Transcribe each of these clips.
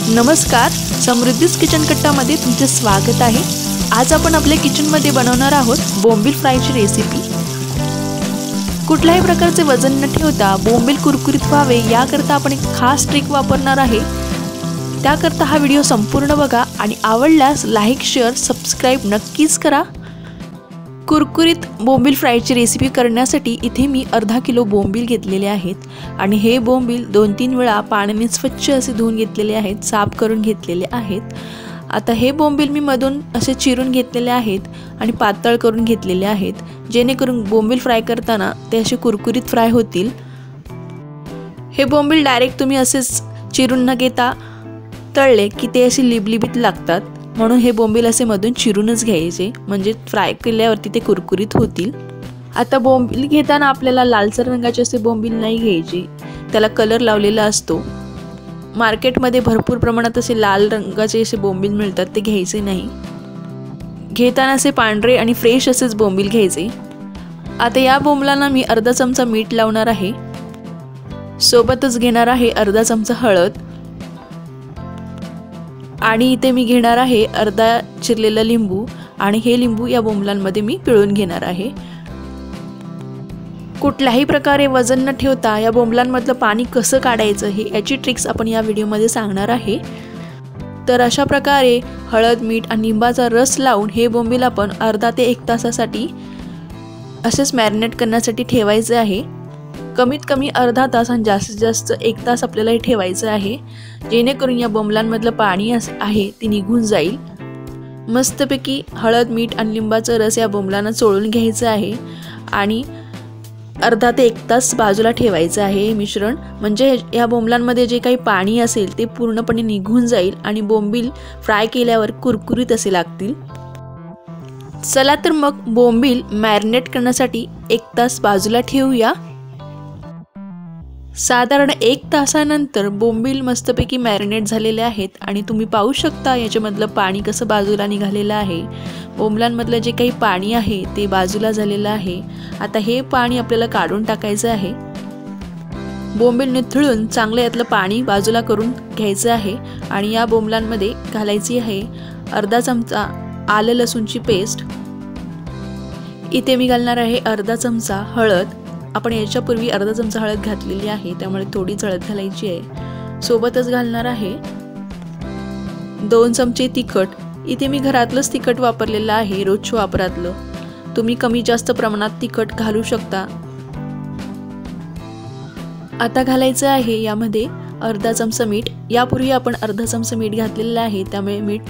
नमस्कार, समृद्धीज किचन कट्टामध्ये तुमचे स्वागत आहे। आज आपण आपल्या किचनमध्ये बनवणार आहोत बोंबील फ्रायची रेसिपी। कुठल्याही प्रकारचे वजन न ठेवता बोंबील कुरकुरीत व्हावे याकरता आपण एक खास ट्रिक वापरणार आहे। त्याकरता हा व्हिडिओ संपूर्ण बघा आणि आवडल्यास लाईक, शेअर, सबस्क्राइब नक्कीच करा। कुरकुरीत बोंबील फ्रायची रेसिपी करण्यासाठी इथे मी अर्धा किलो बोंबील घेतलेले आहेत आणि हे बोंबील 2-3 वेळा पाण्याने स्वच्छ असे धुवून घेतलेले आहेत, साफ करून घेतलेले आहेत। आता हे बोंबील मी मधून असे चिरून घेतलेले आहेत आणि पातळ करून घेतलेले आहेत, जेणेकरून बोंबील फ्राय करताना ते असे कुरकुरीत फ्राय होतील। हे बोंबील डायरेक्ट तुम्ही असेच चिरून न घेता तळले की ते असे लिबलिबीत लागतात, म्हणून हे बोंबील असे मधून चिरूनच घ्यायचे, म्हणजे फ्राय केल्यावरती ते कुरकुरीत होतील। आता बोंबील घेताना आपल्याला लालसर रंगाचे असे बोंबील नाही घ्यायचे, त्याला कलर लावलेला असतो। मार्केटमध्ये भरपूर प्रमाणात असे लाल रंगाचे असे बोंबील मिळतात, ते घ्यायचे नाही। घेताना असे पांढरे आणि फ्रेश असेच बोंबील घ्यायचे। आता या बोंबलांना मी अर्धा चमचा मीठ लावणार आहे, सोबतच घेणार आहे अर्धा चमचा हळद आणि इथे मी घेणार आहे अर्धा चिरलेला लिंबू आणि हे लिंबू या बोंबलांमध्ये मी पिळून घेणार आहे। कुठल्याही प्रकारे वजन न ठेवता या बोंबलांमधलं पाणी कसं काढायचं हे याची ट्रिक्स आपण या व्हिडिओमध्ये सांगणार आहे। तर अशा प्रकारे हळद, मीठ आणि लिंबाचा रस लावून हे बोंबील आपण अर्धा ते 1 तासासाठी असेच मॅरिनेट करण्यासाठी ठेवायचे आहे। कमीत कमी अर्धा तास आणि जास्तीत जास्त 1 तास आपल्याला हे ठेवायचं आहे, जेणेकरून या बोंबलांमधलं पाणी आहे ते निघून जाईल। मस्तपैकी हळद, मीठ आणि लिंबाचा रस या बोंबलांना चोळून घ्यायचं आहे आणि अर्धा ते 1 तास बाजूला ठेवायचं आहे हे मिश्रण, म्हणजे या बोंबलांमध्ये जे काही पाणी असेल ते पूर्णपणे निघून जाईल आणि बोंबील फ्राय केल्यावर कुरकुरीत असे लागतील। चला तर मग बोंबील मॅरिनेट करण्यासाठी 1 तास बाजूला ठेवूया। साधारण 1 तासानंतर बोंबील मस्तपैकी मॅरिनेट झालेले आहेत आणि तुम्ही पाहू शकता याच्यामधलं पाणी कसं बाजूला निघालेलं आहे। बोंबलांमधलं जे काही पाणी आहे ते बाजूला झालेलं आहे। आता हे पाणी आपल्याला काढून टाकायचं आहे। बोंबील निथळून चांगलं यातलं पाणी बाजूला करून घ्यायचं आहे आणि या बोंबलांमध्ये घालायची आहे अर्धा चमचा आलं लसूणची पेस्ट। इथे मी घालणार आहे अर्धा चमचा हळद। आपण याच्यापूर्वी अर्धा चमचा हळद घातलेली आहे, त्यामुळे थोडीच हळद घालायची आहे। सोबतच घालणार आहे 2 चमचे तिखट। इथे मी घरातलंच तिखट वापरलेलं आहे, रोजच्या वापरातलं। तुम्ही कमी जास्त प्रमाणात तिखट घालू शकता। आता घालायचं आहे यामध्ये अर्धा चमचा मीठ। यापूर्वी आपण अर्धा चमचा मीठ घातलेलं आहे, त्यामुळे मीठ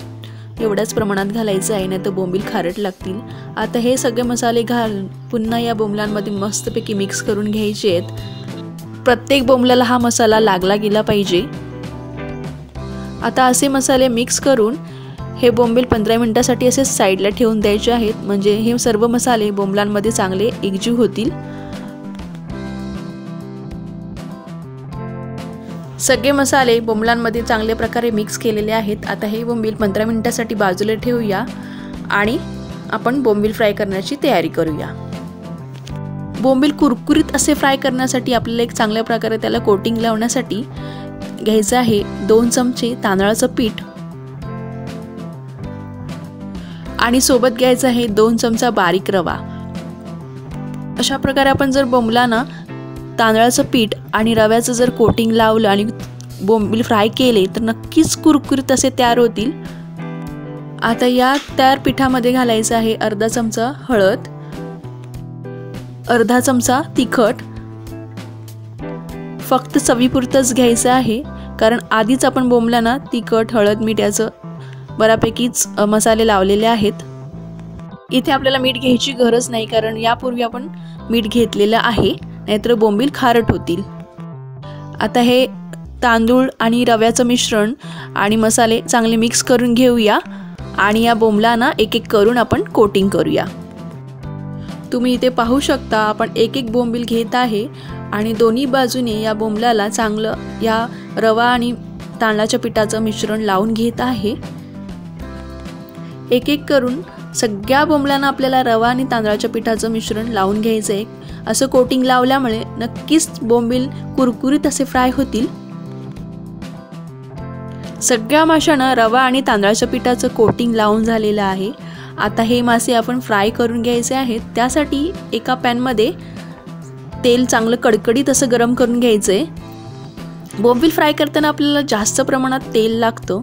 एवढ्याच प्रमाणात घालायचं आहे, नाही तर बोंबील खारट लागतील। आता हे सगळे मसाले घालून पुन्हा या बोंबलांमध्ये मस्तपैकी मिक्स करून घ्यायचे आहेत। प्रत्येक बोंबलाला हा मसाला लागला गेला पाहिजे। आता असे मसाले मिक्स करून हे बोंबील 15 मिनिटांसाठी असे साईडला ठेवून द्यायचे आहेत, म्हणजे हे सर्व मसाले बोंबलांमध्ये चांगले एकजीव होतील। सगळे मसाले बोंबलांमध्ये चांगल्या प्रकारे मिक्स केलेले आहेत। आता हे बोंबील 15 मिनिटांसाठी बाजूला ठेवूया आणि आपण बोंबील फ्राय करण्याची तयारी करूया। बोंबील कुरकुरीत असे फ्राय करण्यासाठी आपल्याला एक चांगल्या प्रकारे त्याला कोटिंग लावण्यासाठी घ्यायचं आहे 2 चमचे तांदळाचं पीठ आणि सोबत घ्यायचं आहे 2 चमचा बारीक रवा। अशा प्रकारे आपण जर बोंबलांना तांदळाचं पीठ आणि रव्याचं जर कोटिंग लावलं आणि बोंबील फ्राय केले तर नक्कीच कुरकुरीत असे तयार होतील। आता या तयार पिठामध्ये घालायचं आहे अर्धा चमचा हळद, अर्धा चमचा तिखट। फक्त चवीपुरतंच घ्यायचं आहे, कारण आधीच आपण बोंबलांना तिखट, हळद, मीठ याचं बऱ्यापैकीच मसाले लावलेले आहेत। इथे आपल्याला मीठ घ्यायची गरज नाही, कारण यापूर्वी आपण मीठ घेतलेलं आहे, नाहीतर बोंबील खारट होतील। आता हे तांदूळ आणि रव्याचं मिश्रण आणि मसाले चांगले मिक्स करून घेऊया आणि या बोंबलांना एक एक करून आपण कोटिंग करूया। तुम्ही इथे पाहू शकता आपण एक एक बोंबील घेत आहे आणि दोन्ही बाजूने या बोंबलाला चांगलं या रवा आणि तांदळाच्या पिठाचं मिश्रण लावून घेत आहे। एक एक करून सगळ्या बोंबलांना आपल्याला रवा आणि तांदळाच्या पिठाचं मिश्रण लावून घ्यायचं आहे। असं कोटिंग लावल्यामुळे नक्कीच बोंबील कुरकुरीत असे फ्राय होतील। सगळ्या माशांना रवा आणि तांदळाच्या पिठाचं कोटिंग लावून झालेलं आहे। आता हे मासे आपण फ्राय करून घ्यायचे आहेत। त्यासाठी एका पॅनमध्ये तेल चांगलं कडकडीत असं गरम करून घ्यायचं आहे। बोंबील फ्राय करताना आपल्याला जास्त प्रमाणात तेल लागतं।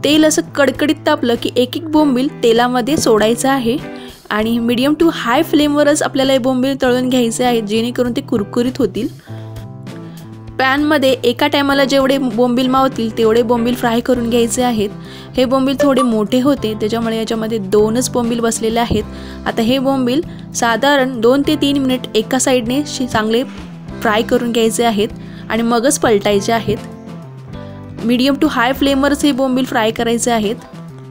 तेल असं कडकडीत तापलं की एक एक बोंबील तेलामध्ये सोडायचं आहे आणि मीडियम टू हाय फ्लेमवरच आपल्याला हे बोंबील तळून घ्यायचे आहेत, जेणेकरून ते कुरकुरीत होतील। पॅनमध्ये एका टायमाला जेवढे बोंबील मावतील तेवढे बोंबील फ्राय करून घ्यायचे आहेत। हे बोंबील थोडे मोठे होते, त्याच्यामुळे याच्यामध्ये 2च बोंबील बसलेले आहेत। आता हे बोंबील साधारण 2 ते 3 मिनिट एका साईडने चांगले फ्राय करून घ्यायचे आहेत आणि मगच पलटायचे आहेत। मीडियम टू हाय फ्लेमवरच हे बोंबील फ्राय करायचे आहेत।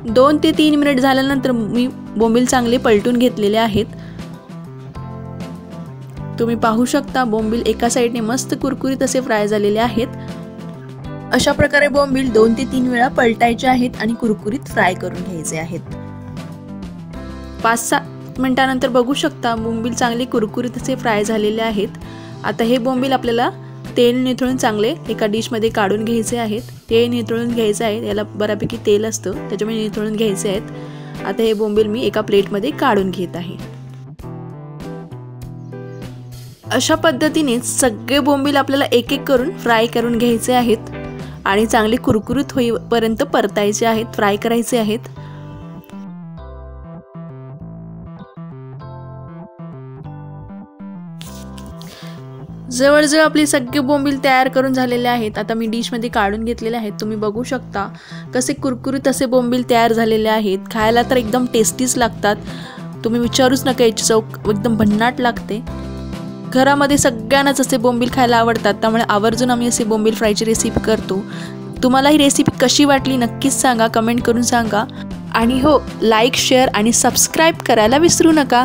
2 ते 3 मिनिट झाल्यानंतर मी बोंबील चांगले पलटून घेतलेले आहेत। तुम्ही पाहू शकता बोंबील एका साईडने मस्त कुरकुरीत असे फ्राय झालेले आहेत। अशा प्रकारे बोंबील 2 ते 3 वेळा पलटायचे आहेत आणि कुरकुरीत फ्राय करून घ्यायचे आहेत। 5-7 मिनिटांनंतर बघू शकता बोंबील चांगले कुरकुरीत असे फ्राय झालेले आहेत। आता हे बोंबील आपल्याला तेल निथळून चांगले एका डिशमध्ये काढून घ्यायचे आहेत। ते निथळून घ्यायचे आहे, याला बऱ्यापैकी तेल असतं, त्याच्यामुळे निथळून घ्यायचे आहेत। आता हे बोंबील मी एका प्लेटमध्ये काढून घेत आहे। अशा पद्धतीने सगळे बोंबील आपल्याला एक एक करून फ्राय करून घ्यायचे आहेत आणि चांगले कुरकुरीत होईपर्यंत परतायचे आहेत, फ्राय करायचे आहेत। जवळजवळ आपली सगळे बोंबील तयार करून झालेले आहेत। आता मी डिशमध्ये काढून घेतलेले आहेत। तुम्ही बघू शकता कसे कुरकुरीत असे बोंबील तयार झालेले आहेत। खायला तर एकदम टेस्टीच लागतात, तुम्ही विचारूच नका, याची चव एकदम भन्नाट लागते। घरामध्ये सगळ्यांनाच असे बोंबील खायला आवडतात, त्यामुळे आवर्जून आम्ही असे बोंबील फ्रायची रेसिपी करतो। तुम्हाला ही रेसिपी कशी वाटली नक्कीच सांगा, कमेंट करून सांगा। आणि हो, लाईक, शेअर आणि सबस्क्राईब करायला विसरू नका।